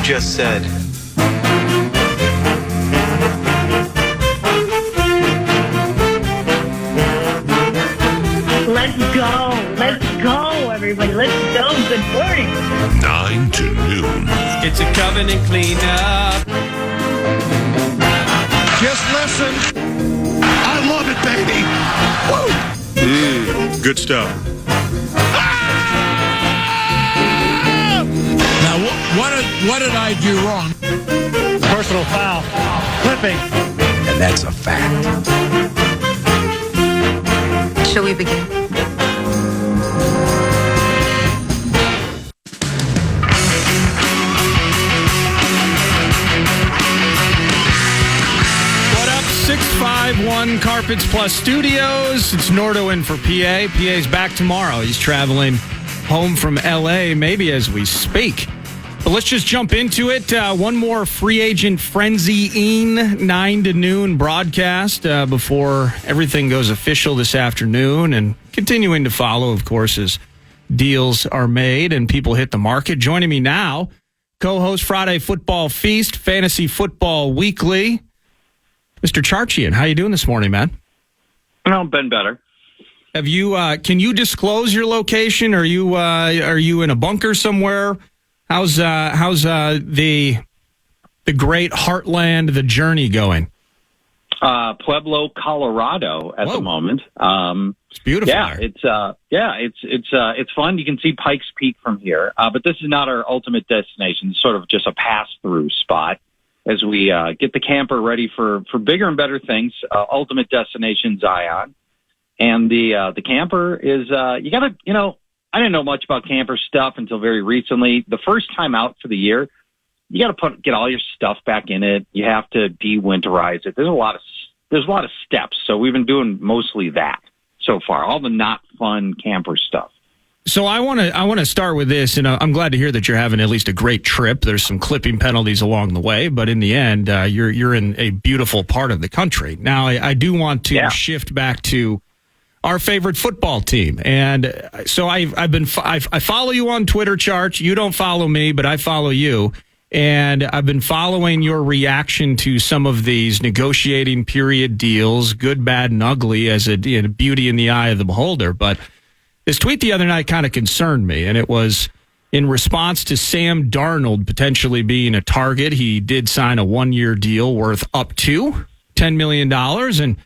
just said. Let's go, everybody. Let's go. Good morning. 9 to noon. It's a covenant cleanup. Just listen. I love it, baby. Woo! Good stuff. Now, what did I do wrong? Personal foul. Flipping. And that's a fact. Shall we begin? What up, 651 Carpets Plus Studios. It's Nordo in for PA. PA's back tomorrow. He's traveling home from L.A. maybe as we speak. But let's just jump into it. One more free agent frenzy-ing 9 to noon broadcast before everything goes official this afternoon, and continuing to follow, of course, as deals are made and people hit the market. Joining me now, co-host Friday Football Feast, Fantasy Football Weekly, Mr. Charchian. How you doing this morning, man? No, been better. Have you? Can you disclose your location? Are you in a bunker somewhere? How's the great heartland, the journey going? Pueblo, Colorado at the moment. It's beautiful. Yeah, there. it's fun. You can see Pikes Peak from here, but this is not our ultimate destination. It's sort of just a pass-through spot as we get the camper ready for bigger and better things. Ultimate destination Zion, and the camper is you got to I didn't know much about camper stuff until very recently. The first time out for the year, you got to get all your stuff back in it. You have to de-winterize it. There's a lot of steps. So we've been doing mostly that so far. All the not fun camper stuff. So I want to start with this, and I'm glad to hear that you're having at least a great trip. There's some clipping penalties along the way, but in the end, you're in a beautiful part of the country. Now, I do want to shift back to our favorite football team. And so I follow you on Twitter, Charch. You don't follow me, but I follow you. And I've been following your reaction to some of these negotiating period deals, good, bad, and ugly, as a beauty in the eye of the beholder. But this tweet the other night kind of concerned me, and it was in response to Sam Darnold potentially being a target. He did sign a 1-year deal worth up to $10 million, and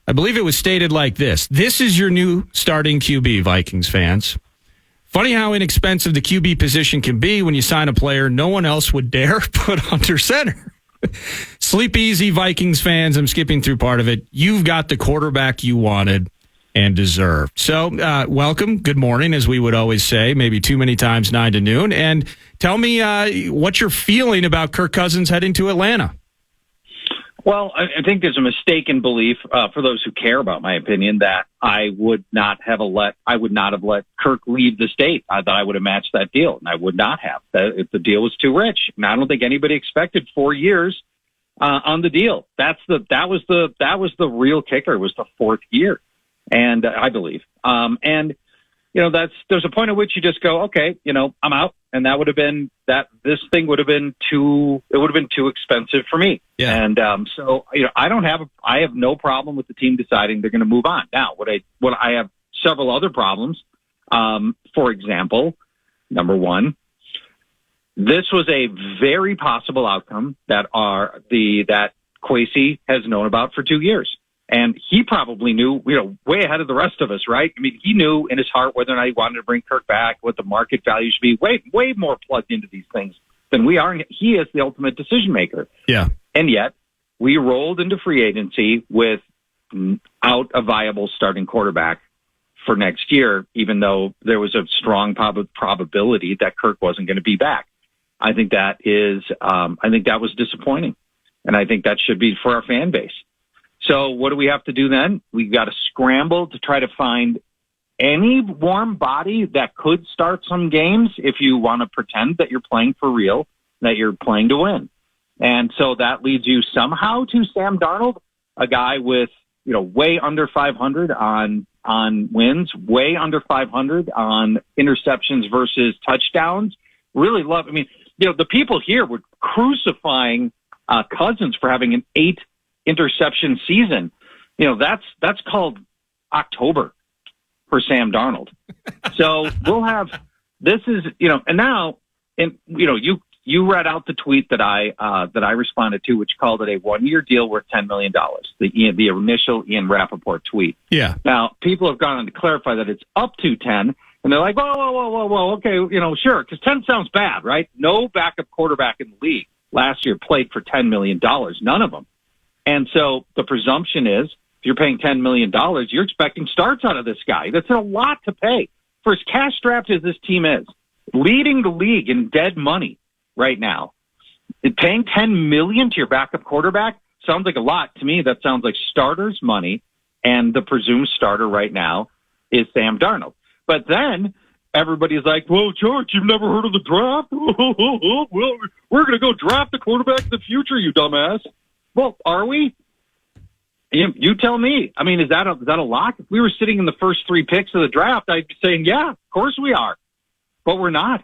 I believe it was stated like this: "This is your new starting QB, Vikings fans. Funny how inexpensive the QB position can be when you sign a player no one else would dare put under center. Sleep easy, Vikings fans." I'm skipping through part of it. "You've got the quarterback you wanted and deserved." So, welcome. Good morning, as we would always say, maybe too many times, 9 to noon. And tell me what you're feeling about Kirk Cousins heading to Atlanta. Well, I think there's a mistaken belief for those who care about my opinion that I would not have let Kirk leave the state. That I would have matched that deal, and I would not have. If the deal was too rich, and I don't think anybody expected 4 years on the deal. That was the real kicker, was the 4th year, and I believe. And there's a point at which you just go, okay, I'm out, and that would have been this thing would have been too expensive for me. Yeah. And so I have no problem with the team deciding they're going to move on. Now, I have several other problems. For example, number one, this was a very possible outcome that Kwesi has known about for 2 years. And he probably knew, way ahead of the rest of us, right? I mean, he knew in his heart whether or not he wanted to bring Kirk back, what the market value should be, way more plugged into these things than we are. He is the ultimate decision maker. Yeah. And yet, we rolled into free agency without a viable starting quarterback for next year, even though there was a strong probability that Kirk wasn't going to be back. I think that was disappointing. And I think that should be for our fan base. So what do we have to do then? We've got to scramble to try to find any warm body that could start some games if you want to pretend that you're playing for real, that you're playing to win. And so that leads you somehow to Sam Darnold, a guy with, way under 500 on wins, way under 500 on interceptions versus touchdowns. Really love, the people here were crucifying Cousins for having an 8 interception season. That's called October for Sam Darnold. So we'll have, this is, and now, and you read out the tweet that I responded to, which called it a 1-year deal worth $10 million. The initial Ian Rappaport tweet. Yeah. Now people have gone on to clarify that it's up to 10, and they're like, whoa, okay, sure, because 10 sounds bad, right? No backup quarterback in the league last year played for $10 million, none of them. And so the presumption is, if you're paying $10 million, you're expecting starts out of this guy. That's a lot to pay. For as cash-strapped as this team is, leading the league in dead money right now, paying $10 million to your backup quarterback sounds like a lot. To me, that sounds like starters' money, and the presumed starter right now is Sam Darnold. But then everybody's like, well, Charch, you've never heard of the draft? Well, we're going to go draft the quarterback of the future, you dumbass. Well, are we? You tell me. I mean, is that a lock? If we were sitting in the first 3 picks of the draft, I'd be saying, yeah, of course we are. But we're not.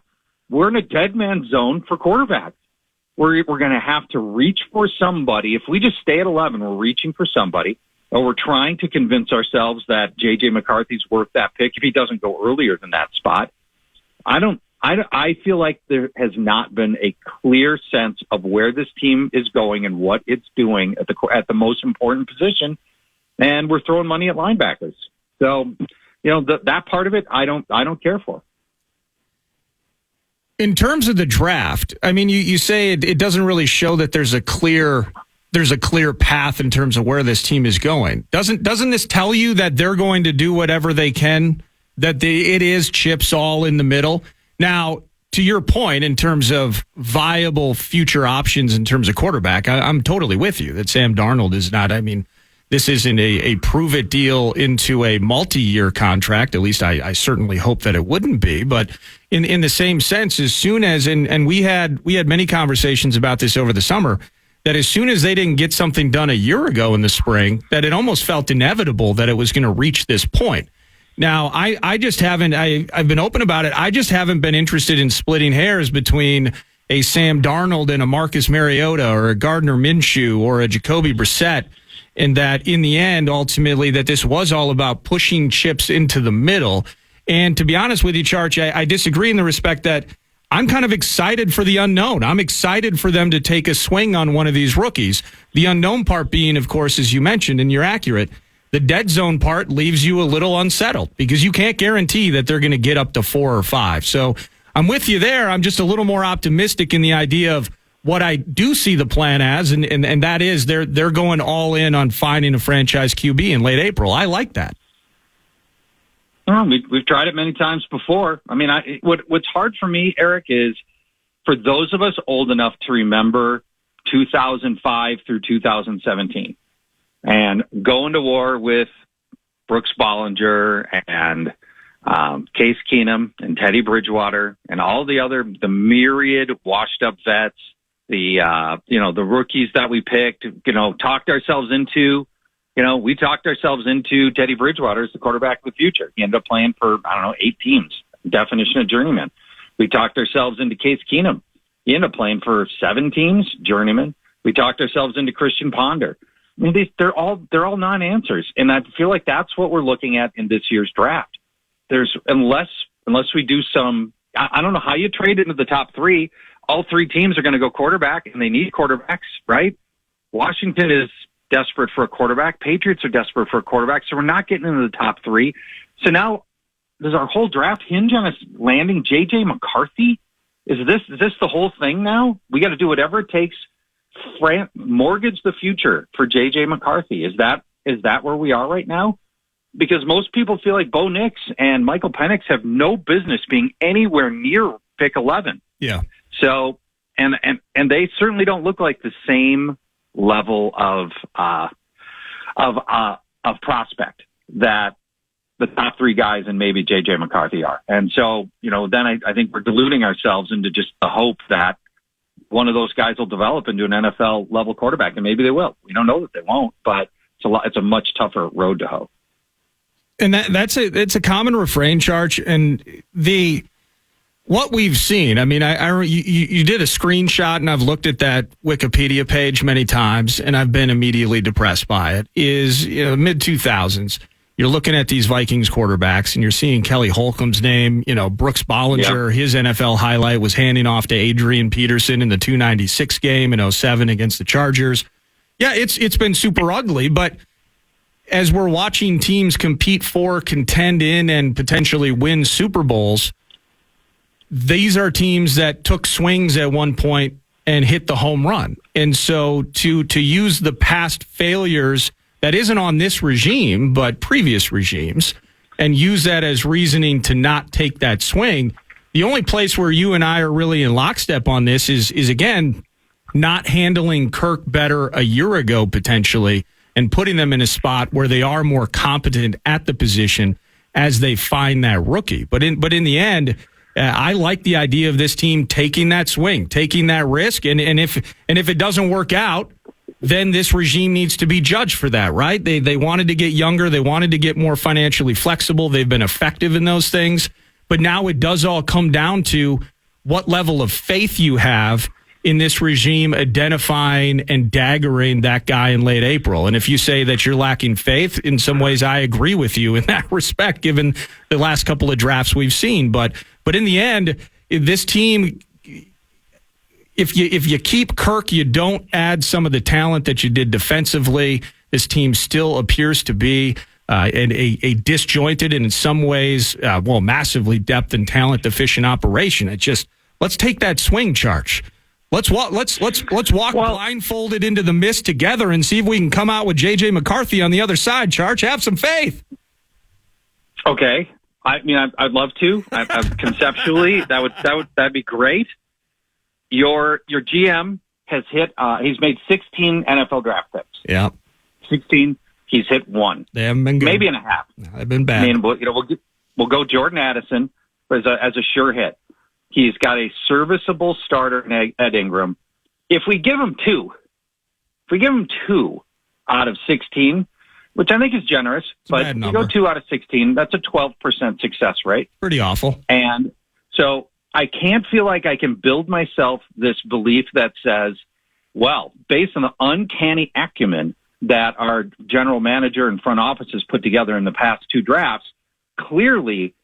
We're in a dead man zone for quarterbacks. We're going to have to reach for somebody. If we just stay at 11, we're reaching for somebody, or we're trying to convince ourselves that J.J. McCarthy's worth that pick if he doesn't go earlier than that spot. I feel like there has not been a clear sense of where this team is going and what it's doing at the most important position, and we're throwing money at linebackers. So, that part of it, I don't care for. In terms of the draft, I mean, you say it doesn't really show that there's a clear path in terms of where this team is going. Doesn't this tell you that they're going to do whatever they can? That it is chips all in the middle. Now, to your point, in terms of viable future options in terms of quarterback, I'm totally with you that Sam Darnold is not. I mean, this isn't a prove-it deal into a multi-year contract. At least I certainly hope that it wouldn't be. But in the same sense, as soon as and we had many conversations about this over the summer, that as soon as they didn't get something done a year ago in the spring, that it almost felt inevitable that it was going to reach this point. Now, I just haven't, I've been open about it. I just haven't been interested in splitting hairs between a Sam Darnold and a Marcus Mariota or a Gardner Minshew or a Jacoby Brissett, and that in the end, ultimately, that this was all about pushing chips into the middle. And to be honest with you, Charch, I disagree in the respect that I'm kind of excited for the unknown. I'm excited for them to take a swing on one of these rookies. The unknown part being, of course, as you mentioned, and you're accurate, the dead zone part leaves you a little unsettled because you can't guarantee that they're going to get up to 4 or 5. So I'm with you there. I'm just a little more optimistic in the idea of what I do see the plan as, and that is they're going all in on finding a franchise QB in late April. I like that. Well, we've tried it many times before. I mean, what's hard for me, Eric, is for those of us old enough to remember 2005 through 2017. And going to war with Brooks Bollinger and Case Keenum and Teddy Bridgewater and all the myriad washed up vets, the rookies that we picked, talked ourselves into, we talked ourselves into Teddy Bridgewater as the quarterback of the future. He ended up playing for, 8 teams, definition of journeyman. We talked ourselves into Case Keenum. He ended up playing for 7 teams, journeyman. We talked ourselves into Christian Ponder. I mean, they're all non-answers, and I feel like that's what we're looking at in this year's draft. There's unless we do some, I don't know how you trade into the top 3. All 3 teams are going to go quarterback, and they need quarterbacks, right? Washington is desperate for a quarterback. Patriots are desperate for a quarterback, so we're not getting into the top 3. So now, does our whole draft hinge on us landing J.J. McCarthy? Is this the whole thing now? We got to do whatever it takes. Mortgage the future for J.J. McCarthy. Is that where we are right now? Because most people feel like Bo Nix and Michael Penix have no business being anywhere near pick 11. Yeah. So, and they certainly don't look like the same level of prospect that the top 3 guys and maybe J.J. McCarthy are. And so, then I think we're deluding ourselves into just the hope that one of those guys will develop into an NFL level quarterback, and maybe they will. We don't know that they won't, but it's a much tougher road to hoe. And it's a common refrain, Charch. And What we've seen, I mean, you did a screenshot, and I've looked at that Wikipedia page many times, and I've been immediately depressed by it, is mid-2000s. You're looking at these Vikings quarterbacks, and you're seeing Kelly Holcomb's name. Brooks Bollinger, his NFL highlight was handing off to Adrian Peterson in the 296 game in 2007 against the Chargers. Yeah, it's been super ugly, but as we're watching teams compete for, contend in, and potentially win Super Bowls, these are teams that took swings at one point and hit the home run. And so to use the past failures that isn't on this regime, but previous regimes, and use that as reasoning to not take that swing, the only place where you and I are really in lockstep on this is again, not handling Kirk better a year ago, potentially, and putting them in a spot where they are more competent at the position as they find that rookie. But in the end, I like the idea of this team taking that swing, taking that risk, and if it doesn't work out, then this regime needs to be judged for that, right? They wanted to get younger, they wanted to get more financially flexible, they've been effective in those things, but now it does all come down to what level of faith you have in this regime identifying and daggering that guy in late April. And if you say that you're lacking faith, in some ways I agree with you in that respect, given the last couple of drafts we've seen. But in the end, this team, if you keep Kirk, you don't add some of the talent that you did defensively, this team still appears to be a disjointed and in some ways, massively depth and talent deficient operation. Let's take that swing, Charch. Let's walk blindfolded into the mist together and see if we can come out with J.J. McCarthy on the other side. Charch, have some faith. Okay, I mean, I'd love to. Conceptually, that'd be great. Your GM has hit. He's made 16 NFL draft picks. Yeah, 16. He's hit one. They haven't been good. Maybe and a half. No, they've been bad. I mean, we'll go Jordan Addison as a sure hit. He's got a serviceable starter in Ed Ingram. If we give him two out of 16, which I think is generous, but if you go 2 out of 16, that's a 12% success rate. Pretty awful. And so I can't feel like I can build myself this belief that says, well, based on the uncanny acumen that our general manager and front office has put together in the past 2 drafts, clearly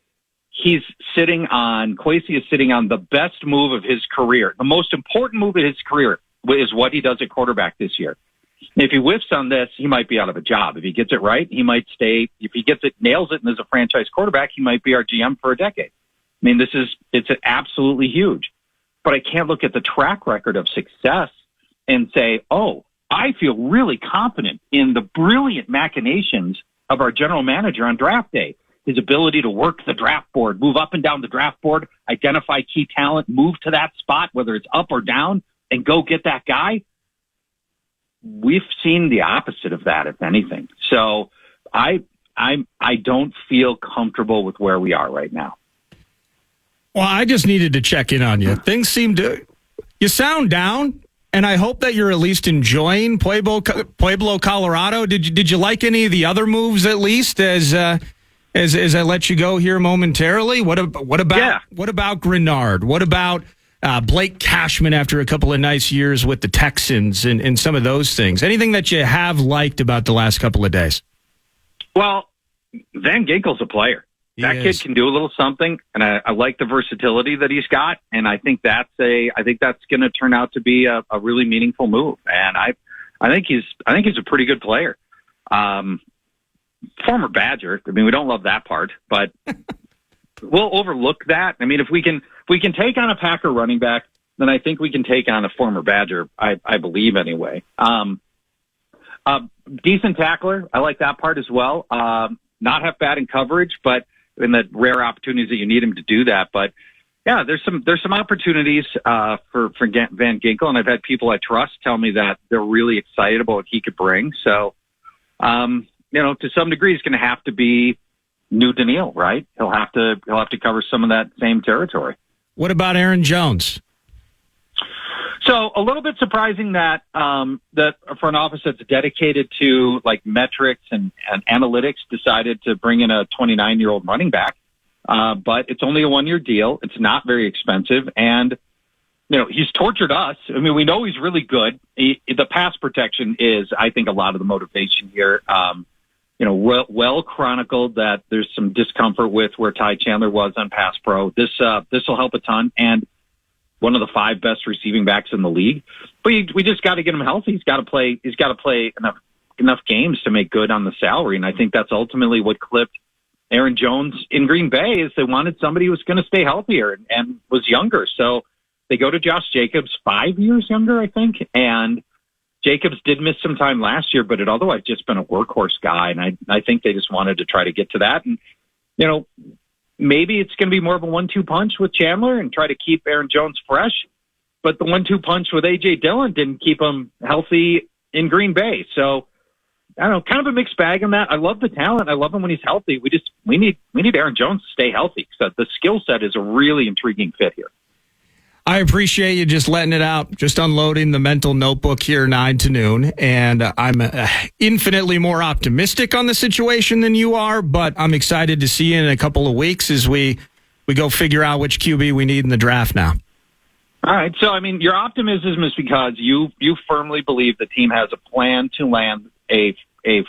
Kwesi is sitting on the best move of his career. The most important move of his career is what he does at quarterback this year. If he whiffs on this, he might be out of a job. If he gets it right, he might stay. If he nails it and is a franchise quarterback, he might be our GM for a decade. I mean, it's absolutely huge. But I can't look at the track record of success and say, oh, I feel really confident in the brilliant machinations of our general manager on draft day. His ability to work the draft board, move up and down the draft board, identify key talent, move to that spot, whether it's up or down, and go get that guy. We've seen the opposite of that, if anything. So I don't feel comfortable with where we are right now. Well, I just needed to check in on you. Things you sound down, and I hope that you're at least enjoying Pueblo, Colorado. Did you like any of the other moves at least as I let you go here momentarily? What about Grenard? What about Blake Cashman after a couple of nice years with the Texans and some of those things? Anything that you have liked about the last couple of days? Well, Van Ginkel's a player. That kid can do a little something, and I like the versatility that he's got, and I think that's going to turn out to be a really meaningful move. And I think he's a pretty good player. Former Badger. I mean, we don't love that part, but we'll overlook that. I mean, if we can take on a Packer running back, then I think we can take on a former Badger. I believe anyway. Decent tackler. I like that part as well. Not half bad in coverage, but in the rare opportunities that you need him to do that. But yeah, there's some opportunities for Van Ginkel, and I've had people I trust tell me that they're really excited about what he could bring. So. To some degree, it's going to have to be new Daniil, right? He'll have to cover some of that same territory. What about Aaron Jones? So a little bit surprising that that a front office that's dedicated to like metrics and analytics decided to bring in a 29-year-old running back. but it's only a 1-year deal. It's not very expensive, and he's tortured us. I mean, we know he's really good. The pass protection is, I think, a lot of the motivation here. Well chronicled that there's some discomfort with where Ty Chandler was on pass pro. This will help a ton, and one of the 5 best receiving backs in the league. But we just got to get him healthy. He's got to play enough games to make good on the salary, and I think that's ultimately what clipped Aaron Jones in Green Bay. Is they wanted somebody who was going to stay healthier and was younger. So they go to Josh Jacobs, 5 years younger, I think, and Jacobs did miss some time last year, but had otherwise just been a workhorse guy, and I think they just wanted to try to get to that. And, maybe it's going to be more of a 1-2 punch with Chandler and try to keep Aaron Jones fresh, but the 1-2 punch with A.J. Dillon didn't keep him healthy in Green Bay. So, I don't know, kind of a mixed bag on that. I love the talent. I love him when he's healthy. We need Aaron Jones to stay healthy. So the skill set is a really intriguing fit here. I appreciate you just letting it out, just unloading the mental notebook here 9 to noon. And I'm infinitely more optimistic on the situation than you are, but I'm excited to see you in a couple of weeks as we go figure out which QB we need in the draft now. All right. So, I mean, your optimism is because you firmly believe the team has a plan to land a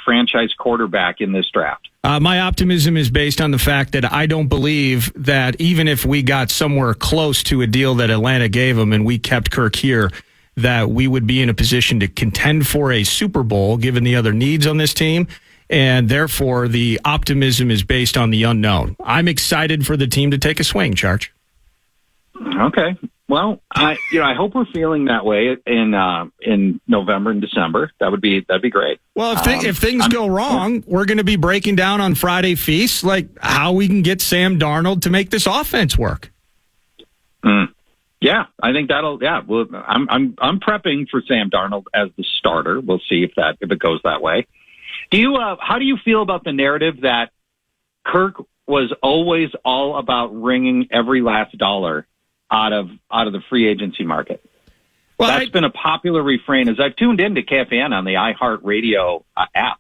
franchise quarterback in this draft. My optimism is based on the fact that I don't believe that even if we got somewhere close to a deal that Atlanta gave him and we kept Kirk here, that we would be in a position to contend for a Super Bowl given the other needs on this team. And therefore, the optimism is based on the unknown. I'm excited for the team to take a swing, Charch. Okay. Well, I hope we're feeling that way in November and December. That'd be great. Well, if things go wrong, we're going to be breaking down on Friday Feast like how we can get Sam Darnold to make this offense work. Yeah, I think that'll. Yeah, well, I'm prepping for Sam Darnold as the starter. We'll see if it goes that way. How do you feel about the narrative that Kirk was always all about wringing every last dollar out of the free agency market? Well, that's been a popular refrain as I've tuned into KFAN on the iHeartRadio app.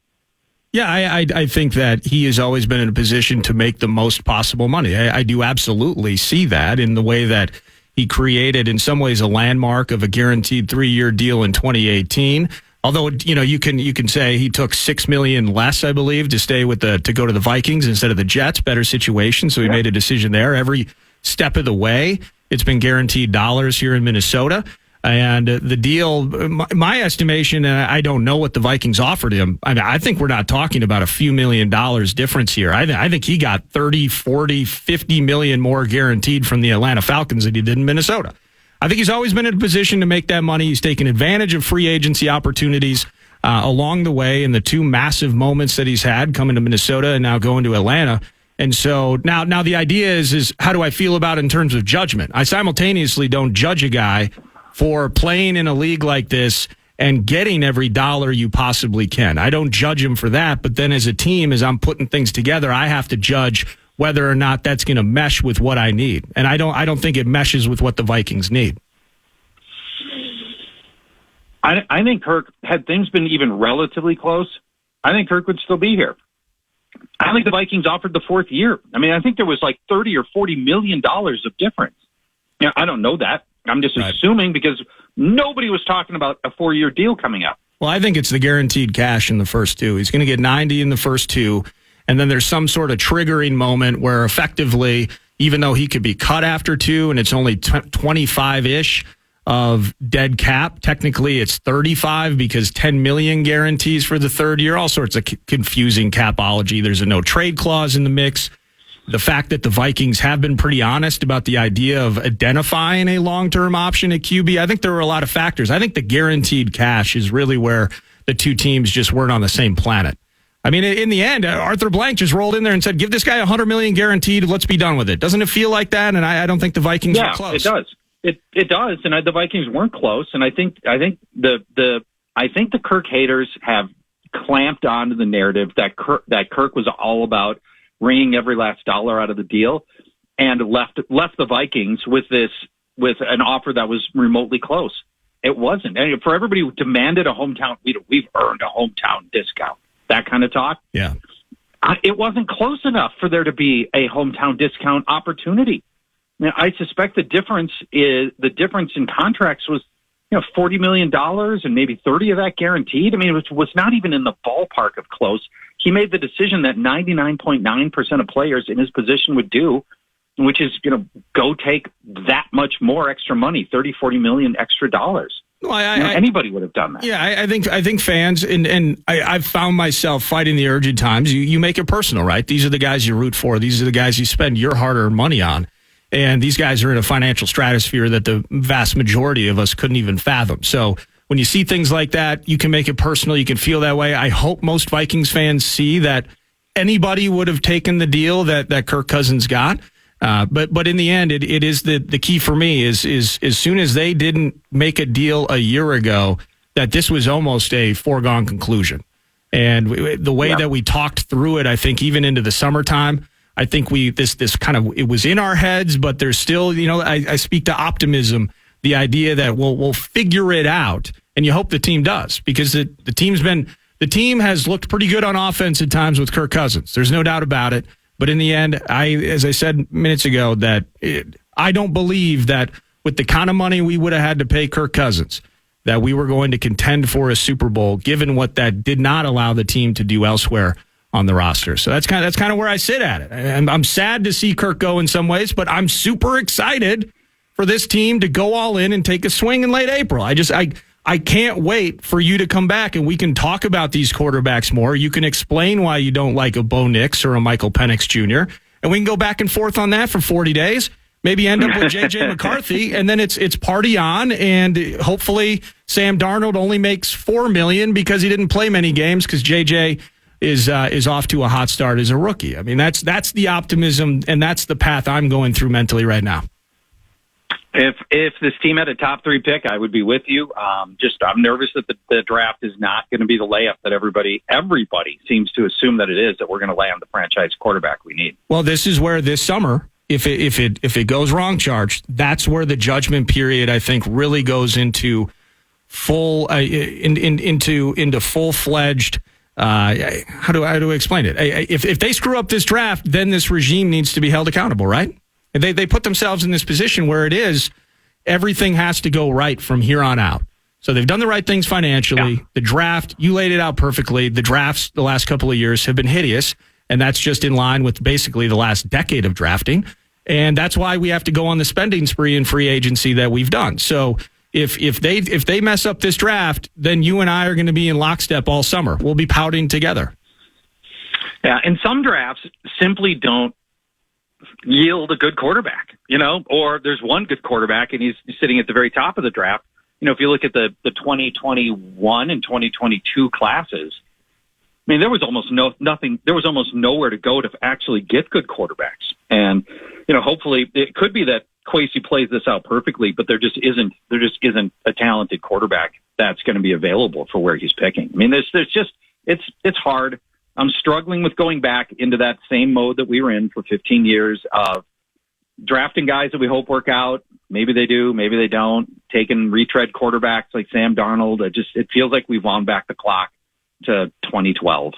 Yeah, I think that he has always been in a position to make the most possible money. I do absolutely see that in the way that he created, in some ways, a landmark of a guaranteed 3-year deal in 2018. Although, you can say he took $6 million less, I believe, to go to the Vikings instead of the Jets. Better situation, so he made a decision there. Every step of the way, it's been guaranteed dollars here in Minnesota. And the deal, my estimation, and I don't know what the Vikings offered him. I mean, I think we're not talking about a few $1 million difference here. I think he got 30, 40, 50 million more guaranteed from the Atlanta Falcons than he did in Minnesota. I think he's always been in a position to make that money. He's taken advantage of free agency opportunities along the way in the 2 massive moments that he's had coming to Minnesota and now going to Atlanta. And so now the idea is how do I feel about it in terms of judgment? I simultaneously don't judge a guy for playing in a league like this and getting every dollar you possibly can. I don't judge him for that, but then as a team, as I'm putting things together, I have to judge whether or not that's going to mesh with what I need. And I don't think it meshes with what the Vikings need. I think Kirk, had things been even relatively close, I think Kirk would still be here. I think the Vikings offered the 4th year. I mean, I think there was like $30 or $40 million of difference. I don't know that. I'm just assuming because nobody was talking about a 4-year deal coming up. Well, I think it's the guaranteed cash in the first 2. He's going to get 90 in the first 2. And then there's some sort of triggering moment where effectively, even though he could be cut after 2 and it's only 25-ish of dead cap, technically it's 35 because 10 million guarantees for the 3rd year. All sorts of confusing capology. There's a no trade clause in the mix. The fact that the Vikings have been pretty honest about the idea of identifying a long-term option at QB, I think there were a lot of factors. I think the guaranteed cash is really where the 2 teams just weren't on the same planet. I mean, in the end, Arthur Blank just rolled in there and said, give this guy $100 million guaranteed. Let's be done with it. Doesn't it feel like that? And I don't think the Vikings are close. Yeah, it does. It does. And the Vikings weren't close. And I think the Kirk haters have clamped onto the narrative that Kirk was all about wringing every last dollar out of the deal and left the Vikings with an offer that was remotely close. It wasn't. And for everybody who demanded a hometown, we've earned a hometown discount. That kind of talk. Yeah. it wasn't close enough for there to be a hometown discount opportunity. Now, I suspect the difference in contracts was, $40 million and maybe 30 of that guaranteed. I mean, it was not even in the ballpark of close. He made the decision that 99.9% of players in his position would do, which is, go take that much more extra money, 30, 40 million extra dollars. Well, anybody would have done that. Yeah, I think fans, and I've found myself fighting the urge at times. You make it personal, right? These are the guys you root for. These are the guys you spend your hard-earned money on. And these guys are in a financial stratosphere that the vast majority of us couldn't even fathom. So when you see things like that, you can make it personal. You can feel that way. I hope most Vikings fans see that anybody would have taken the deal that Kirk Cousins got. But in the end, it is the key for me is as soon as they didn't make a deal a year ago, that this was almost a foregone conclusion. And the way that we talked through it, I think even into the summertime, I think this kind of, it was in our heads, but there's still, I speak to optimism, the idea that we'll figure it out, and you hope the team does, because the team has looked pretty good on offense at times with Kirk Cousins. There's no doubt about it. But in the end, as I said minutes ago, I don't believe that with the kind of money we would have had to pay Kirk Cousins, that we were going to contend for a Super Bowl, given what that did not allow the team to do elsewhere on the roster. So that's kind of where I sit at it. And I'm sad to see Kirk go in some ways, but I'm super excited for this team to go all in and take a swing in late April. I can't wait for you to come back and we can talk about these quarterbacks more. You can explain why you don't like a Bo Nix or a Michael Penix Jr., and we can go back and forth on that for 40 days. Maybe end up with J.J. McCarthy, and then it's party on, and hopefully Sam Darnold only makes $4 million because he didn't play many games because J.J. is off to a hot start as a rookie. I mean, that's the optimism, and that's the path I'm going through mentally right now. If this team had a top 3 pick, I would be with you. I'm nervous that the draft is not going to be the layup that everybody seems to assume that it is, that we're going to land the franchise quarterback we need. Well, this is where this summer, if it goes wrong, Charch, that's where the judgment period, I think, really goes into into full-fledged. How do I explain it? If they screw up this draft, then this regime needs to be held accountable, right? They put themselves in this position where it is everything has to go right from here on out. So they've done the right things financially. Yeah. The draft, you laid it out perfectly. The drafts the last couple of years have been hideous, and that's just in line with basically the last decade of drafting. And that's why we have to go on the spending spree in free agency that we've done. So if they mess up this draft, then you and I are going to be in lockstep all summer. We'll be pouting together. Yeah, and some drafts simply don't yield a good quarterback, or there's one good quarterback and he's sitting at the very top of the draft. If you look at the 2021 and 2022 classes, I mean, there was almost nowhere to go to actually get good quarterbacks. And, hopefully it could be that Kwesi plays this out perfectly, but there just isn't a talented quarterback that's going to be available for where he's picking. I mean, it's hard. I'm struggling with going back into that same mode that we were in for 15 years of drafting guys that we hope work out. Maybe they do, maybe they don't. Taking retread quarterbacks like Sam Darnold. It feels like we've wound back the clock to 2012.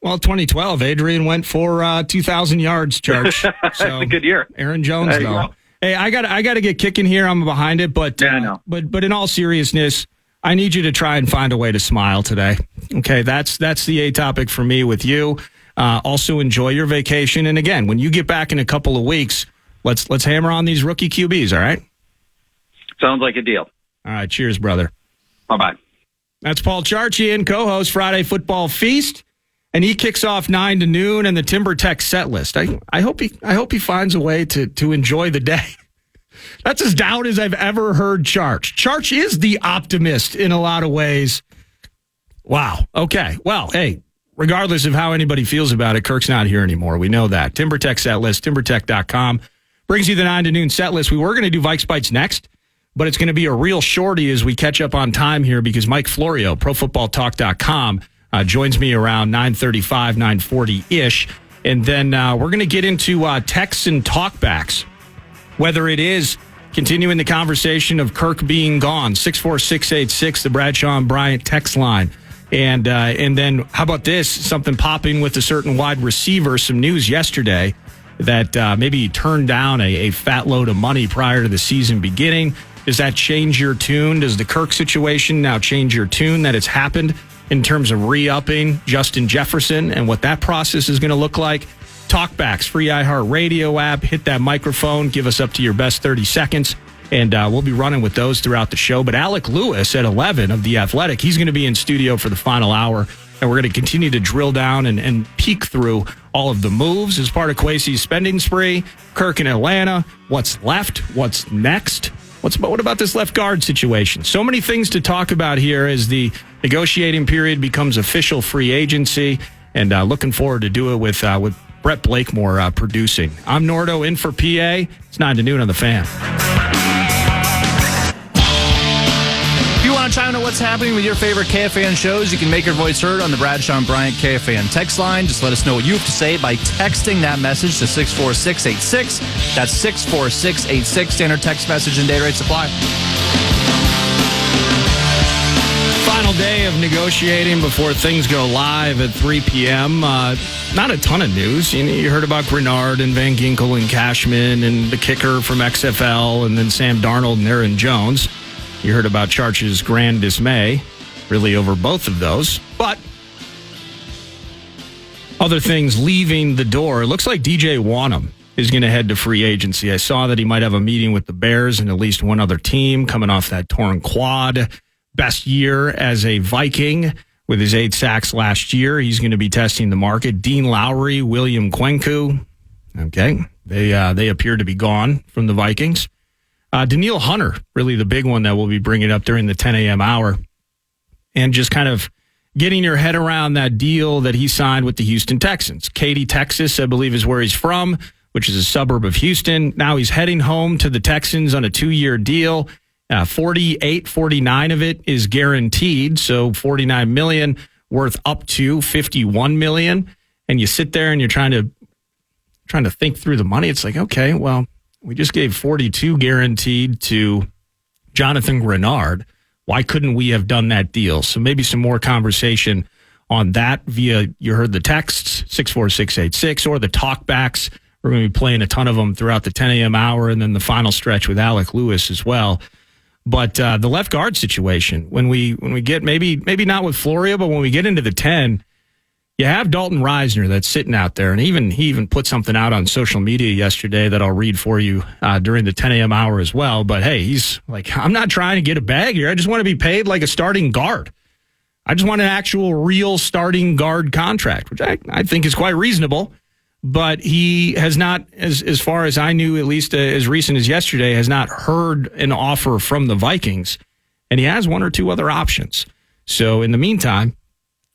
Well, 2012, Adrian went for 2,000 yards, Charch. So that's a good year. Aaron Jones, though. Go. Hey, I got to get kicking here. I'm behind it, but I know. But in all seriousness, I need you to try and find a way to smile today. Okay, that's the A topic for me with you. Also, enjoy your vacation. And again, when you get back in a couple of weeks, let's hammer on these rookie QBs, all right? Sounds like a deal. All right, cheers, brother. Bye-bye. That's Paul Charchian, co-host Friday Football Feast. And he kicks off 9 to noon and the Timber Tech set list. I hope he finds a way to enjoy the day. That's as down as I've ever heard Charch. Charch is the optimist in a lot of ways. Wow. Okay. Well, hey, regardless of how anybody feels about it, Kirk's not here anymore. We know that. Timber Tech set list, timbertech.com. Brings you the 9 to noon set list. We were going to do Vikes Bites next, but it's going to be a real shorty as we catch up on time here because Mike Florio, ProFootballTalk.com, joins me around 9:35, 9:40-ish. And then we're going to get into texts and talkbacks, whether it is continuing the conversation of Kirk being gone, 64686, the Bradshaw and Bryant text line. And then how about this? Something popping with a certain wide receiver. Some news yesterday that maybe he turned down a fat load of money prior to the season beginning. Does that change your tune? Does the Kirk situation now change your tune that it's happened in terms of re-upping Justin Jefferson and what that process is going to look like? Talkbacks, free iHeartRadio app. Hit that microphone. Give us up to your best 30 seconds. And we'll be running with those throughout the show. But Alec Lewis at 11 of The Athletic, he's going to be in studio for the final hour. And we're going to continue to drill down and peek through all of the moves as part of Kwesi's spending spree. Kirk in Atlanta. What's left? What's next? What about this left guard situation? So many things to talk about here as the negotiating period becomes official free agency. And looking forward to do it with Brett Blakemore producing. I'm Nordo in for PA. It's 9 to noon on the Fan. If you want to chime in on what's happening with your favorite KFAN shows, you can make your voice heard on the Bradshaw and Bryant KFAN text line. Just let us know what you have to say by texting that message to 64686. That's 64686. Standard text message and data rates apply. Final day of negotiating before things go live at 3 p.m. Not a ton of news. You heard about Grenard and Van Ginkel and Cashman and the kicker from XFL and then Sam Darnold and Aaron Jones. You heard about Charch's grand dismay, really over both of those. But other things leaving the door. It looks like DJ Wanham is going to head to free agency. I saw that he might have a meeting with the Bears and at least one other team coming off that torn quad. Best year as a Viking with his 8 sacks last year. He's going to be testing the market. Dean Lowry, William Kwenku. Okay. They appear to be gone from the Vikings. Daniil Hunter, really the big one that we'll be bringing up during the 10 a.m. hour. And just kind of getting your head around that deal that he signed with the Houston Texans. Katy, Texas, I believe is where he's from, which is a suburb of Houston. Now he's heading home to the Texans on a 2-year deal. 49 of it is guaranteed, so $49 million worth up to $51 million. And you sit there and you're trying to think through the money. It's like, okay, well, we just gave 42 guaranteed to Jonathan Grenard. Why couldn't we have done that deal? So maybe some more conversation on that via, you heard the texts, 64686, or the talkbacks. We're going to be playing a ton of them throughout the 10 a.m. hour and then the final stretch with Alec Lewis as well. But the left guard situation, when we get, maybe not with Florio, but when we get into the 10, you have Dalton Reisner that's sitting out there. And he even put something out on social media yesterday that I'll read for you during the 10 a.m. hour as well. But hey, he's like, I'm not trying to get a bag here. I just want to be paid like a starting guard. I just want an actual real starting guard contract, which I think is quite reasonable. But he has not, as far as I knew, at least as recent as yesterday, has not heard an offer from the Vikings. And he has one or two other options. So in the meantime,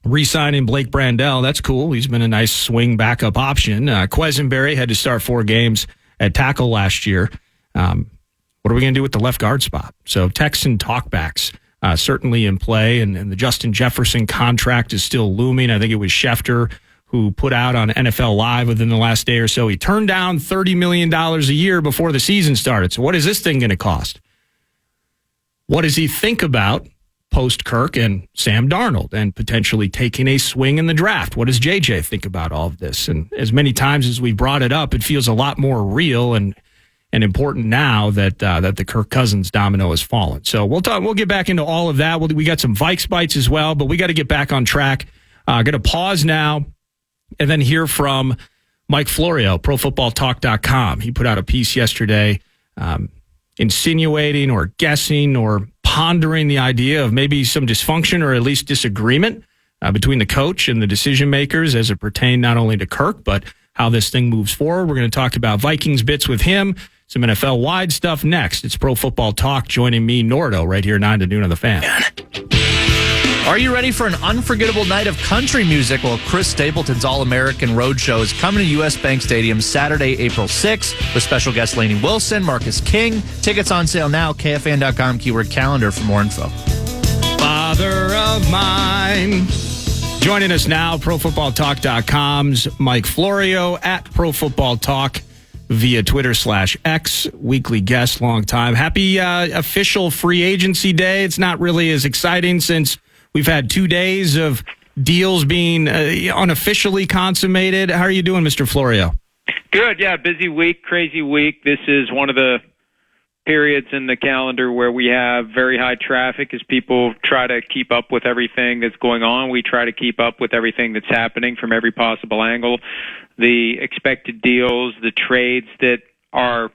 re-signing Blake Brandel, that's cool. He's been a nice swing backup option. Quesenberry had to start 4 games at tackle last year. What are we going to do with the left guard spot? So Texan talkbacks certainly in play. And the Justin Jefferson contract is still looming. I think it was Schefter who put out on NFL Live within the last day or so. He turned down $30 million a year before the season started. So what is this thing going to cost? What does he think about post-Kirk and Sam Darnold and potentially taking a swing in the draft? What does JJ think about all of this? And as many times as we brought it up, it feels a lot more real and important now that the Kirk Cousins domino has fallen. So we'll get back into all of that. We got some Vikes bites as well, but we got to get back on track. Going to pause now and then hear from Mike Florio, ProFootballTalk.com. He put out a piece yesterday insinuating or guessing or pondering the idea of maybe some dysfunction or at least disagreement between the coach and the decision makers as it pertained not only to Kirk, but how this thing moves forward. We're going to talk about Vikings bits with him, some NFL-wide stuff next. It's Pro Football Talk, joining me, Nordo, right here 9 to noon on the Fan. Are you ready for an unforgettable night of country music? Well, Chris Stapleton's All-American Roadshow is coming to U.S. Bank Stadium Saturday, April 6th with special guests Lainey Wilson, Marcus King. Tickets on sale now, KFAN.com, keyword calendar for more info. Father of mine. Joining us now, ProFootballTalk.com's Mike Florio at ProFootballTalk via Twitter/X, weekly guest, long time. Happy official free agency day. It's not really as exciting since We've had 2 days of deals being unofficially consummated. How are you doing, Mr. Florio? Good, yeah, busy week, crazy week. This is one of the periods in the calendar where we have very high traffic as people try to keep up with everything that's going on. We try to keep up with everything that's happening from every possible angle. The expected deals, the trades that are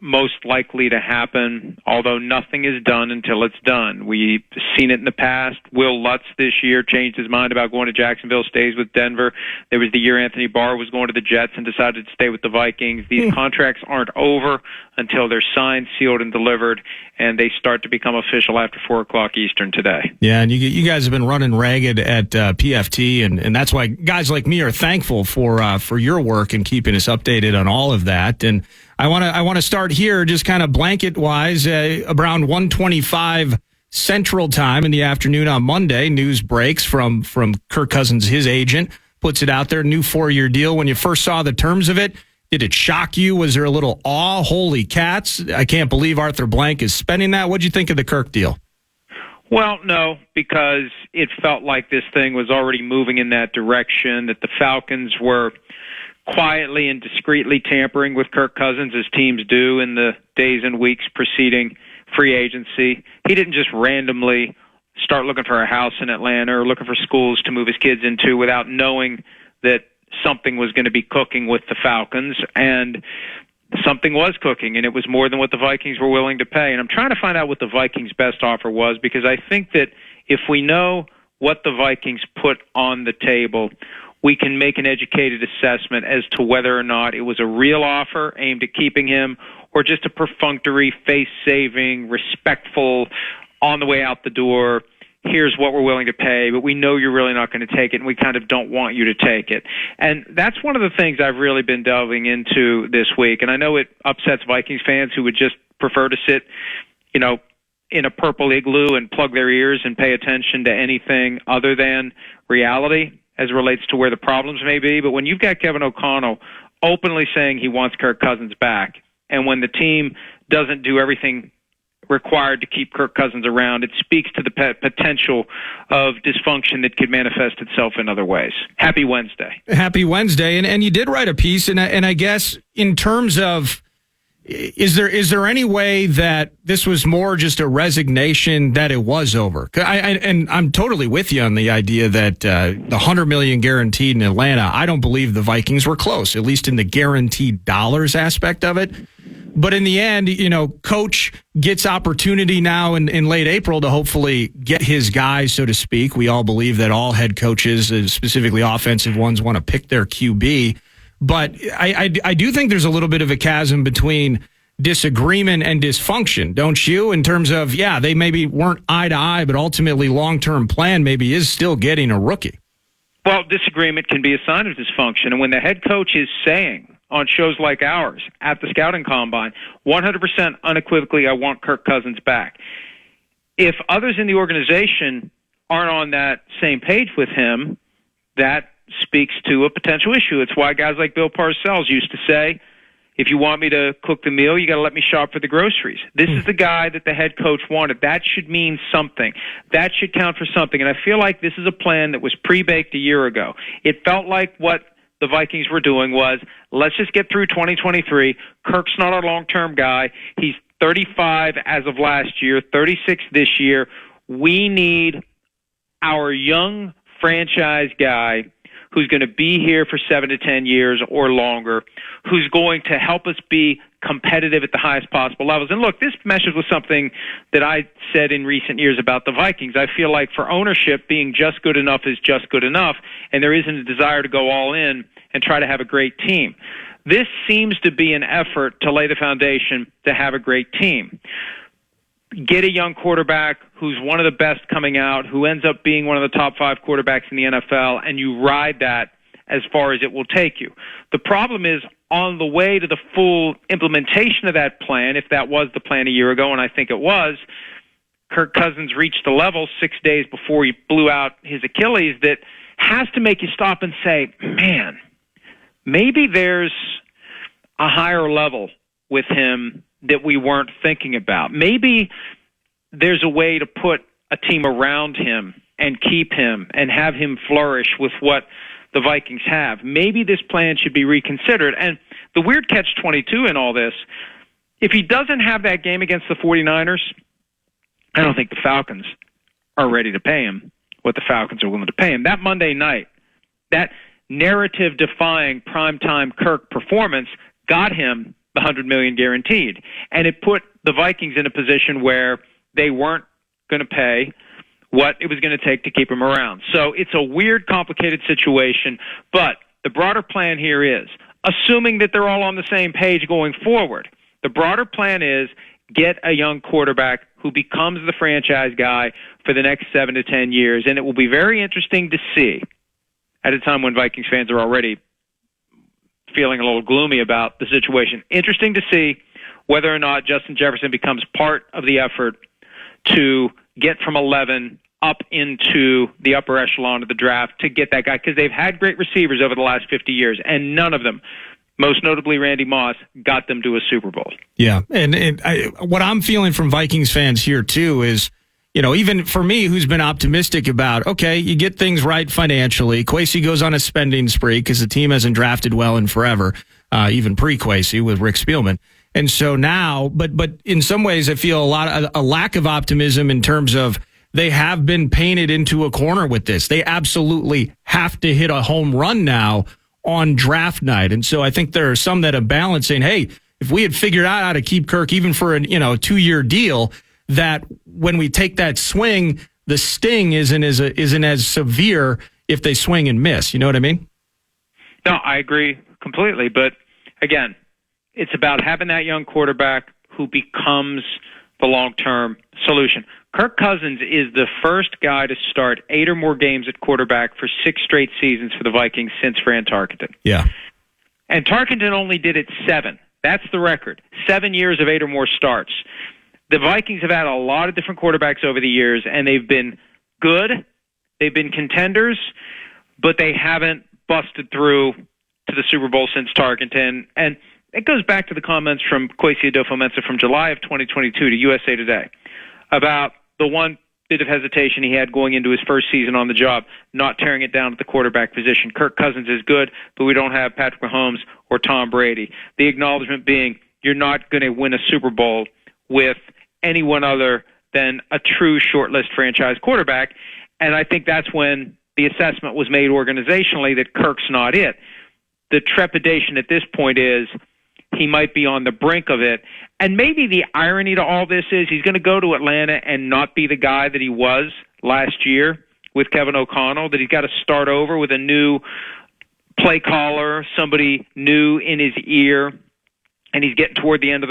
most likely to happen, although nothing is done until it's done. We've seen it in the past. Will Lutz this year changed his mind about going to Jacksonville, stays with Denver. There was the year Anthony Barr was going to the Jets and decided to stay with the Vikings. These contracts aren't over until they're signed, sealed, and delivered, and they start to become official after 4 o'clock Eastern today. Yeah, and you guys have been running ragged at PFT, and that's why guys like me are thankful for your work and keeping us updated on all of that. And I want to start here, just kind of blanket wise, around 1:25 Central Time in the afternoon on Monday. News breaks from Kirk Cousins, his agent, puts it out there. New 4-year deal. When you first saw the terms of it, did it shock you? Was there a little awe? Holy cats! I can't believe Arthur Blank is spending that. What'd you think of the Kirk deal? Well, no, because it felt like this thing was already moving in that direction. That the Falcons were quietly and discreetly tampering with Kirk Cousins, as teams do in the days and weeks preceding free agency. He didn't just randomly start looking for a house in Atlanta or looking for schools to move his kids into without knowing that something was going to be cooking with the Falcons, and something was cooking, and it was more than what the Vikings were willing to pay. And I'm trying to find out what the Vikings' best offer was, because I think that if we know what the Vikings put on the table, we can make an educated assessment as to whether or not it was a real offer aimed at keeping him or just a perfunctory, face-saving, respectful, on the way out the door, here's what we're willing to pay, but we know you're really not going to take it, and we kind of don't want you to take it. And that's one of the things I've really been delving into this week. And I know it upsets Vikings fans who would just prefer to sit, in a purple igloo and plug their ears and pay attention to anything other than reality as it relates to where the problems may be. But when you've got Kevin O'Connell openly saying he wants Kirk Cousins back, and when the team doesn't do everything required to keep Kirk Cousins around, it speaks to the potential of dysfunction that could manifest itself in other ways. Happy Wednesday. Happy Wednesday. And you did write a piece, and I guess in terms of, is there any way that this was more just a resignation that it was over? And I'm totally with you on the idea that the $100 million guaranteed in Atlanta, I don't believe the Vikings were close, at least in the guaranteed dollars aspect of it. But in the end, Coach gets opportunity now in late April to hopefully get his guys, so to speak. We all believe that all head coaches, specifically offensive ones, want to pick their QB. But I do think there's a little bit of a chasm between disagreement and dysfunction, don't you? In terms of, they maybe weren't eye to eye, but ultimately long-term plan maybe is still getting a rookie. Well, disagreement can be a sign of dysfunction. And when the head coach is saying on shows like ours, at the scouting combine, 100% unequivocally, I want Kirk Cousins back. If others in the organization aren't on that same page with him, that speaks to a potential issue. It's why guys like Bill Parcells used to say, if you want me to cook the meal, you got to let me shop for the groceries. This is the guy that the head coach wanted. That should mean something. That should count for something. And I feel like this is a plan that was pre-baked a year ago. It felt like what the Vikings were doing was, let's just get through 2023. Kirk's not our long-term guy. He's 35 as of last year, 36 this year. We need our young franchise guy who's going to be here for 7 to 10 years or longer, who's going to help us be competitive at the highest possible levels. And look, this meshes with something that I said in recent years about the Vikings. I feel like for ownership, being just good enough is just good enough, and there isn't a desire to go all in and try to have a great team. This seems to be an effort to lay the foundation to have a great team. Get a young quarterback who's one of the best coming out, who ends up being one of the top 5 quarterbacks in the NFL, and you ride that as far as it will take you. The problem is, on the way to the full implementation of that plan, if that was the plan a year ago, and I think it was, Kirk Cousins reached the level 6 days before he blew out his Achilles that has to make you stop and say, man, maybe there's a higher level with him that we weren't thinking about. Maybe there's a way to put a team around him and keep him and have him flourish with what the Vikings have. Maybe this plan should be reconsidered. And the weird catch-22 in all this, if he doesn't have that game against the 49ers, I don't think the Falcons are ready to pay him what the Falcons are willing to pay him. That Monday night, that narrative-defying primetime Kirk performance got him the $100 million guaranteed. And it put the Vikings in a position where they weren't going to pay what it was going to take to keep him around. So it's a weird, complicated situation, but the broader plan here is, assuming that they're all on the same page going forward, the broader plan is get a young quarterback who becomes the franchise guy for the next 7 to 10 years. And it will be very interesting to see, at a time when Vikings fans are already feeling a little gloomy about the situation, interesting to see whether or not Justin Jefferson becomes part of the effort to get from 11 up into the upper echelon of the draft to get that guy, because they've had great receivers over the last 50 years, and none of them, most notably Randy Moss, got them to a Super Bowl. Yeah, and what I'm feeling from Vikings fans here, too, is, you know, even for me, who's been optimistic about, okay, you get things right financially. Kwesi goes on a spending spree because the team hasn't drafted well in forever, even pre-Kwesi with Rick Spielman. And so now, but in some ways, I feel a lack of optimism in terms of they have been painted into a corner with this. They absolutely have to hit a home run now on draft night. And so I think there are some that are balancing, hey, if we had figured out how to keep Kirk even for a 2-year deal, that when we take that swing, the sting isn't as severe if they swing and miss. You know what I mean? No, I agree completely. But again, it's about having that young quarterback who becomes the long-term solution. Kirk Cousins is the first guy to start 8 or more games at quarterback for 6 straight seasons for the Vikings since Fran Tarkenton. Yeah. And Tarkenton only did it 7. That's the record. 7 years of 8 or more starts. The Vikings have had a lot of different quarterbacks over the years, and they've been good. They've been contenders, but they haven't busted through to the Super Bowl since Tarkenton. And it goes back to the comments from Kwesi Adofo-Mensah from July of 2022 to USA Today about the one bit of hesitation he had going into his first season on the job, not tearing it down at the quarterback position. Kirk Cousins is good, but we don't have Patrick Mahomes or Tom Brady. The acknowledgement being, you're not going to win a Super Bowl with anyone other than a true short-list franchise quarterback. And I think that's when the assessment was made organizationally that Kirk's not it. The trepidation at this point is he might be on the brink of it. And maybe the irony to all this is he's going to go to Atlanta and not be the guy that he was last year with Kevin O'Connell, that he's got to start over with a new play caller, somebody new in his ear, and he's getting toward the end of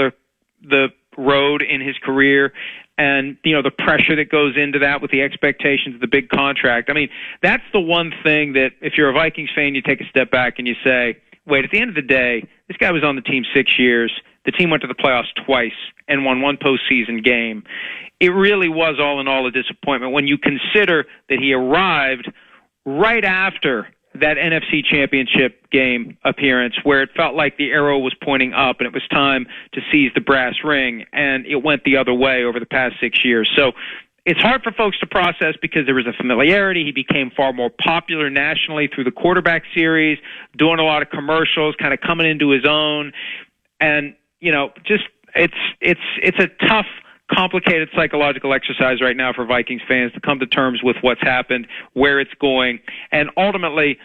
the road in his career. And, the pressure that goes into that with the expectations of the big contract. I mean, that's the one thing that if you're a Vikings fan, you take a step back and you say, wait, at the end of the day, this guy was on the team 6 years. The team went to the playoffs twice and won one postseason game. It really was all in all a disappointment when you consider that he arrived right after that NFC Championship game appearance where it felt like the arrow was pointing up and it was time to seize the brass ring, and it went the other way over the past 6 years. So it's hard for folks to process because there was a familiarity. He became far more popular nationally through the quarterback series, doing a lot of commercials, kind of coming into his own. And, just it's a tough, complicated psychological exercise right now for Vikings fans to come to terms with what's happened, where it's going. And ultimately,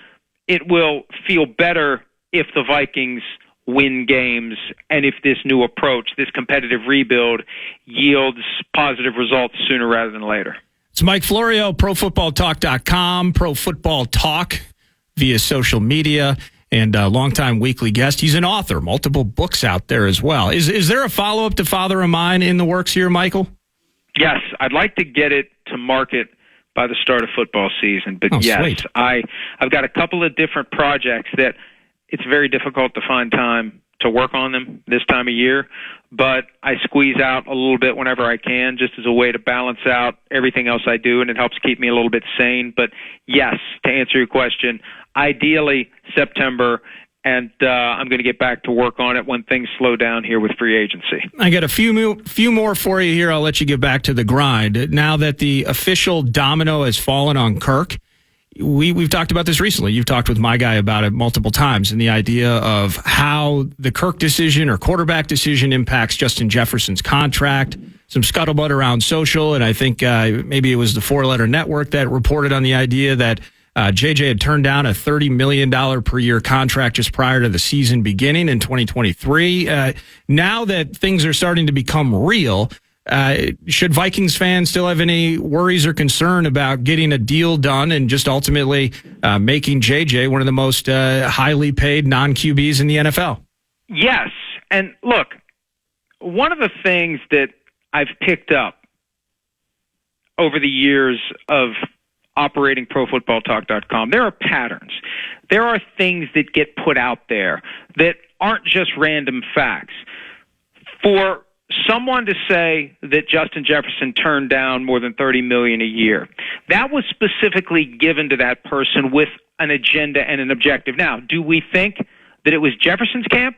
it will feel better if the Vikings win games and if this new approach, this competitive rebuild, yields positive results sooner rather than later. It's Mike Florio, ProFootballTalk.com, Pro Football Talk via social media, and a longtime weekly guest. He's an author, multiple books out there as well. Is there a follow-up to Father of Mine in the works here, Michael? Yes, I'd like to get it to market by the start of football season. But yes, sweet. I've got a couple of different projects that it's very difficult to find time to work on them this time of year, but I squeeze out a little bit whenever I can just as a way to balance out everything else I do, and it helps keep me a little bit sane. But yes, to answer your question, ideally September, and I'm going to get back to work on it when things slow down here with free agency. I got a few more for you here. I'll let you get back to the grind. Now that the official domino has fallen on Kirk, we've talked about this recently. You've talked with my guy about it multiple times, and the idea of how the Kirk decision or quarterback decision impacts Justin Jefferson's contract. Some scuttlebutt around social, and I think maybe it was the 4-letter network that reported on the idea that JJ had turned down a $30 million per year contract just prior to the season beginning in 2023. Now that things are starting to become real, should Vikings fans still have any worries or concern about getting a deal done and just ultimately making JJ one of the most highly paid non-QBs in the NFL? Yes. And look, one of the things that I've picked up over the years of operating ProFootballTalk.com, there are patterns. There are things that get put out there that aren't just random facts. For someone to say that Justin Jefferson turned down more than $30 million a year, that was specifically given to that person with an agenda and an objective. Now, do we think that it was Jefferson's camp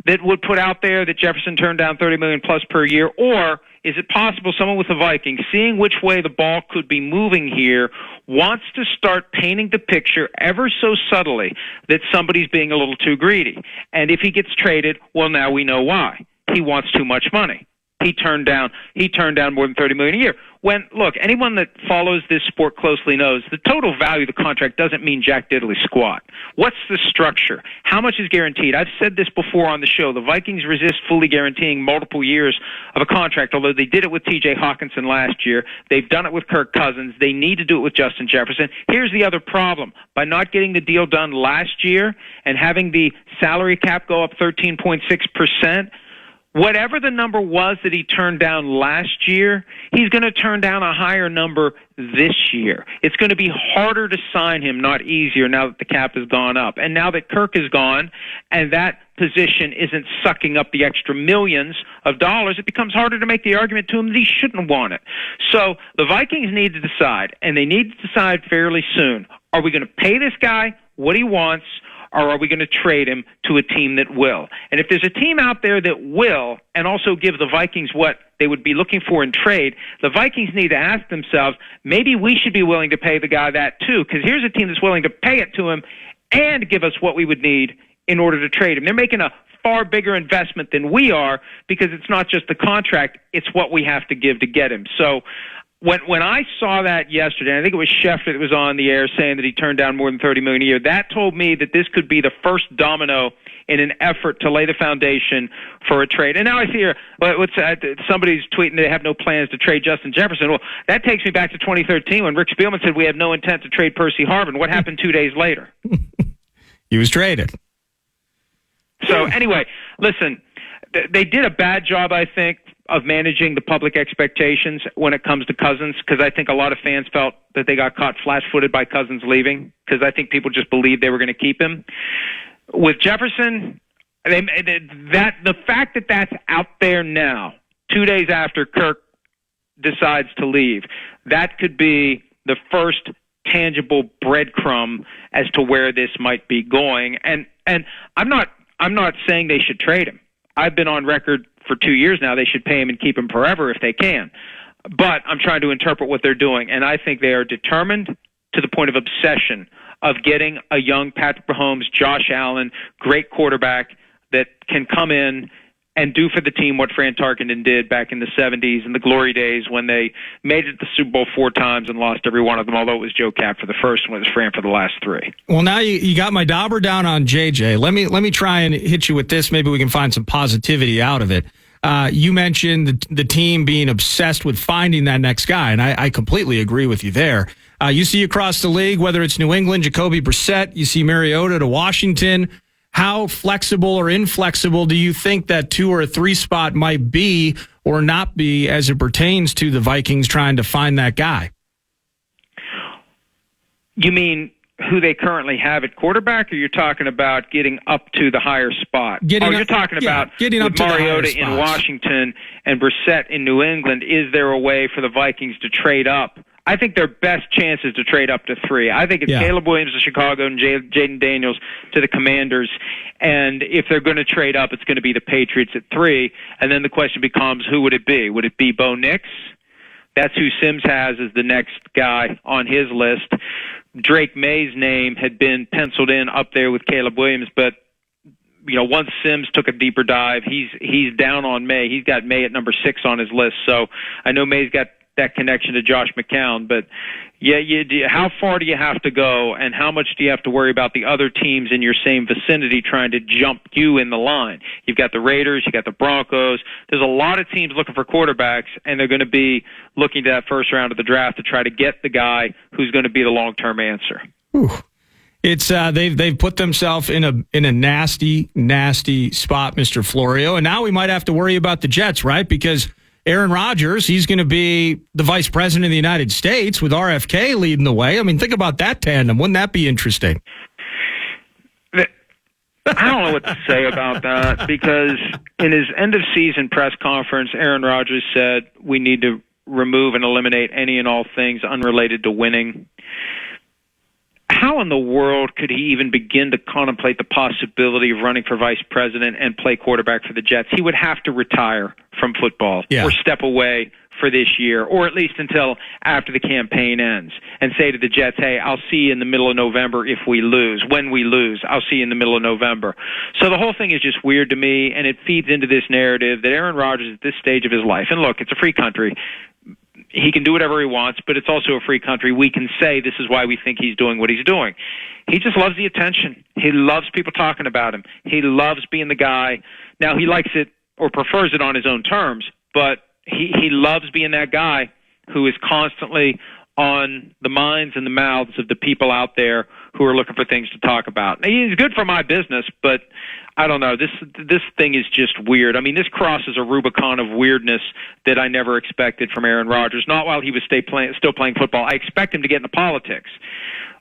that would put out there that Jefferson turned down $30 million plus per year, or is it possible someone with the Vikings, seeing which way the ball could be moving here, wants to start painting the picture ever so subtly that somebody's being a little too greedy? And if he gets traded, well, now we know why. He wants too much money. He turned down more than $30 million a year. When, look, anyone that follows this sport closely knows the total value of the contract doesn't mean jack diddly squat. What's the structure? How much is guaranteed? I've said this before on the show. The Vikings resist fully guaranteeing multiple years of a contract, although they did it with T.J. Hawkinson last year. They've done it with Kirk Cousins. They need to do it with Justin Jefferson. Here's the other problem. By not getting the deal done last year and having the salary cap go up 13.6%, whatever the number was that he turned down last year, he's going to turn down a higher number this year. It's going to be harder to sign him, not easier, now that the cap has gone up. And now that Kirk is gone and that position isn't sucking up the extra millions of dollars, it becomes harder to make the argument to him that he shouldn't want it. So the Vikings need to decide, and they need to decide fairly soon. Are we going to pay this guy what he wants, or are we going to trade him to a team that will? And if there's a team out there that will and also give the Vikings what they would be looking for in trade, the Vikings need to ask themselves, maybe we should be willing to pay the guy that too, because here's a team that's willing to pay it to him and give us what we would need in order to trade him. They're making a far bigger investment than we are because it's not just the contract, it's what we have to give to get him. So when I saw that yesterday, I think it was Schefter that was on the air saying that he turned down more than $30 million a year, that told me that this could be the first domino in an effort to lay the foundation for a trade. And now I see here, somebody's tweeting they have no plans to trade Justin Jefferson. Well, that takes me back to 2013 when Rick Spielman said we have no intent to trade Percy Harvin. What happened 2 days later? He was traded. So anyway, listen, they did a bad job, I think, of managing the public expectations when it comes to Cousins, because I think a lot of fans felt that they got caught flat-footed by Cousins leaving, because I think people just believed they were going to keep him. With Jefferson, the fact that that's out there now, 2 days after Kirk decides to leave, that could be the first tangible breadcrumb as to where this might be going. And I'm not saying they should trade him. I've been on record for 2 years now. They should pay him and keep him forever if they can. But I'm trying to interpret what they're doing, and I think they are determined to the point of obsession of getting a young Patrick Mahomes, Josh Allen, great quarterback that can come in and do for the team what Fran Tarkenton did back in the 70s and the glory days when they made it to the Super Bowl 4 times and lost every one of them, although it was Joe Cap for the first one, it was Fran for the last 3. Well, now you got my dauber down on JJ. Let me try and hit you with this. Maybe we can find some positivity out of it. You mentioned the team being obsessed with finding that next guy, and I completely agree with you there. You see across the league, whether it's New England, Jacoby Brissett, you see Mariota to Washington. How flexible or inflexible do you think that 2 or 3 spot might be or not be as it pertains to the Vikings trying to find that guy? You mean who they currently have at quarterback, or you're talking about getting up to the higher spot? You're talking about getting up to Mariota in Washington and Brissett in New England. Is there a way for the Vikings to trade up I think their best chance is to trade up to 3. I think it's Caleb Williams to Chicago and Jaden Daniels to the Commanders. And if they're going to trade up, it's going to be the Patriots at 3. And then the question becomes, who would it be? Would it be Bo Nix? That's who Sims has as the next guy on his list. Drake May's name had been penciled in up there with Caleb Williams, but once Sims took a deeper dive, he's down on May. He's got May at number 6 on his list. So I know May's got that connection to Josh McCown, but how far do you have to go, and how much do you have to worry about the other teams in your same vicinity trying to jump you in the line? You've got the Raiders, you've got the Broncos. There's a lot of teams looking for quarterbacks, and they're going to be looking to that first round of the draft to try to get the guy who's going to be the long-term answer. Whew. It's they've put themselves in a nasty spot, Mr. Florio, and now we might have to worry about the Jets, right? Because Aaron Rodgers, he's going to be the vice president of the United States with RFK leading the way. I mean, think about that tandem. Wouldn't that be interesting? I don't know what to say about that, because in his end-of-season press conference, Aaron Rodgers said we need to remove and eliminate any and all things unrelated to winning. How in the world could he even begin to contemplate the possibility of running for vice president and play quarterback for the Jets? He would have to retire from football or step away for this year, or at least until after the campaign ends, and say to the Jets, hey, I'll see you in the middle of November if we lose. When we lose, I'll see you in the middle of November. So the whole thing is just weird to me, and it feeds into this narrative that Aaron Rodgers at this stage of his life, and look, it's a free country, he can do whatever he wants, but it's also a free country. We can say this is why we think he's doing what he's doing. He just loves the attention. He loves people talking about him. He loves being the guy. Now, he likes it or prefers it on his own terms, but he loves being that guy who is constantly on the minds and the mouths of the people out there who are looking for things to talk about. Now, he's good for my business, but I don't know. This thing is just weird. I mean, this crosses a Rubicon of weirdness that I never expected from Aaron Rodgers. Not while he was still playing football. I expect him to get into politics.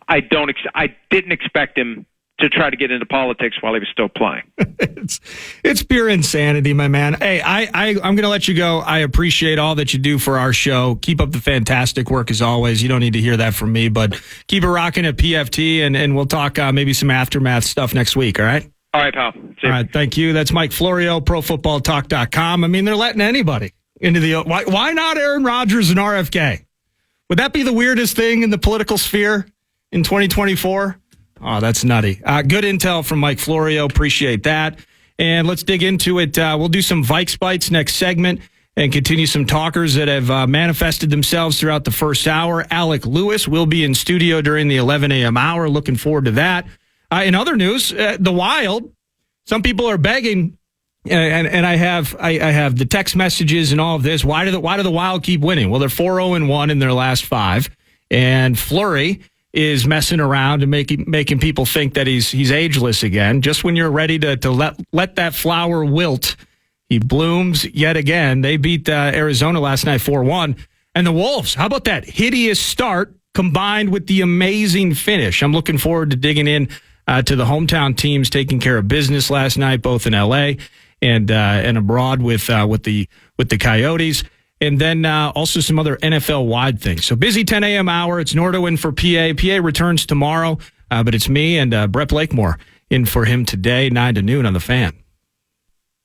I didn't expect him to try to get into politics while he was still playing. It's pure insanity, my man. Hey, I'm going to let you go. I appreciate all that you do for our show. Keep up the fantastic work as always. You don't need to hear that from me, but keep it rocking at PFT, and we'll talk maybe some aftermath stuff next week, all right? All right, pal. All right, thank you. That's Mike Florio, ProFootballTalk.com. I mean, they're letting anybody into the... Why not Aaron Rodgers and RFK? Would that be the weirdest thing in the political sphere in 2024? Oh, that's nutty. Good intel from Mike Florio. Appreciate that. And let's dig into it. We'll do some Vikes Bites next segment and continue some talkers that have manifested themselves throughout the first hour. Alec Lewis will be in studio during the 11 a.m. hour. Looking forward to that. In other news, the Wild, some people are begging, and I have the text messages and all of this. Why do the Wild keep winning? Well, they're 4-0-1 in their last 5, and Fleury is messing around and making people think that he's ageless again. Just when you're ready to let that flower wilt, he blooms yet again. They beat Arizona last night 4-1. And the Wolves, how about that hideous start combined with the amazing finish? I'm looking forward to digging in to the hometown teams taking care of business last night, both in L.A. and abroad with the Coyotes. And then also some other NFL-wide things. So busy 10 a.m. hour. It's Nordo in for PA. PA returns tomorrow, but it's me and Brett Blakemore in for him today, 9 to noon on The Fan.